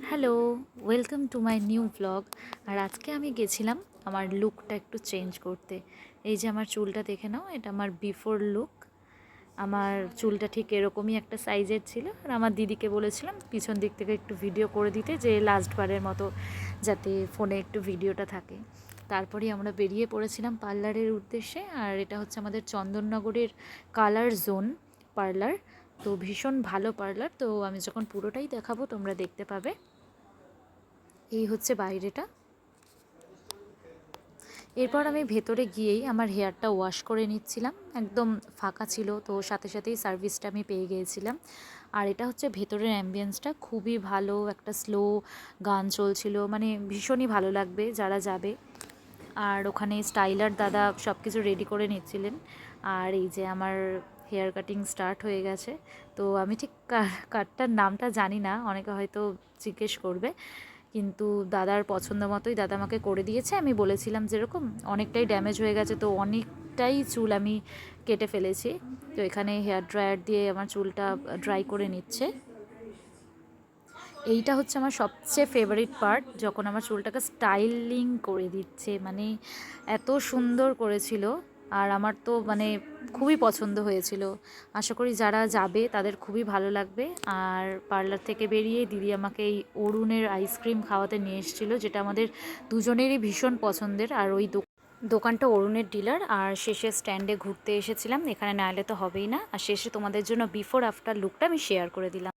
Hello, welcome to my new blog. আর আজকে আমি গেছিলাম আমার লুকটা একটু চেঞ্জ করতে। এই যে আমার চুলটা দেখে নাও, এটা আমার বিফোর লুক। আমার চুলটা ঠিক এরকমই একটা সাইজের ছিল, আর আমার দিদিকে বলেছিলাম পিছন দিক থেকে একটু ভিডিও করে দিতে, যে লাস্টবারের মতো যাতে ফোনে একটু ভিডিওটা থাকে। তারপরেই আমরা বেরিয়ে পড়েছিলাম পার্লারের উদ্দেশ্যে। আর এটা হচ্ছে আমাদের চন্দননগরের কালার জোন পার্লার। তো ভীষণ ভালো পার্লার। তো আমি যখন পুরোটাই দেখাবো তোমরা দেখতে পাবে। এই হচ্ছে বাইরেটা। এরপর আমি ভেতরে গিয়েই আমার হেয়ারটা ওয়াশ করে নিচ্ছিলাম, একদম ফাঁকা ছিল, তো সাথে সাথেই সার্ভিসটা আমি পেয়ে গিয়েছিলাম। আর এটা হচ্ছে ভেতরের অ্যাম্বিয়েন্সটা খুবই ভালো, একটা স্লো গান চলছিল, মানে ভীষণই ভালো লাগবে যারা যাবে। আর ওখানে স্টাইলার দাদা সব কিছু রেডি করে নিচ্ছিলেন। আর এই যে আমার হেয়ার কাটিং স্টার্ট হয়ে গেছে। তো আমি ঠিক কাটটার নামটা জানি না, অনেকে হয়তো জিজ্ঞেস করবে, কিন্তু দাদার পছন্দ মতোই দাদা আমাকে করে দিয়েছে। আমি বলেছিলাম যেরকম অনেকটাই ড্যামেজ হয়ে গেছে, তো অনেকটাই চুল আমি কেটে ফেলেছি। তো এখানে হেয়ার ড্রায়ার দিয়ে আমার চুলটা ড্রাই করে নিচ্ছে। এইটা হচ্ছে আমার সবচেয়ে ফেভারিট পার্ট, যখন আমার চুলটাকে স্টাইলিং করে দিচ্ছে, মানে এত সুন্দর করেছিল। আর আমার তো মানে খুবই পছন্দ হয়েছিল। আশা করি যারা যাবে তাদের খুবই ভালো লাগবে। আর পার্লার থেকে বেরিয়ে দিদি আমাকে এই অরুণের আইসক্রিম খাওয়াতে নিয়ে এসেছিলো, যেটা আমাদের দুজনেরই ভীষণ পছন্দের। আর ওই দোকানটা অরুণের ডিলার। আর শেষে স্ট্যান্ডে ঘুরতে এসেছিলাম, এখানে না এলে তো হবেই না। আর শেষে তোমাদের জন্য বিফোর আফটার লুকটা আমি শেয়ার করে দিলাম।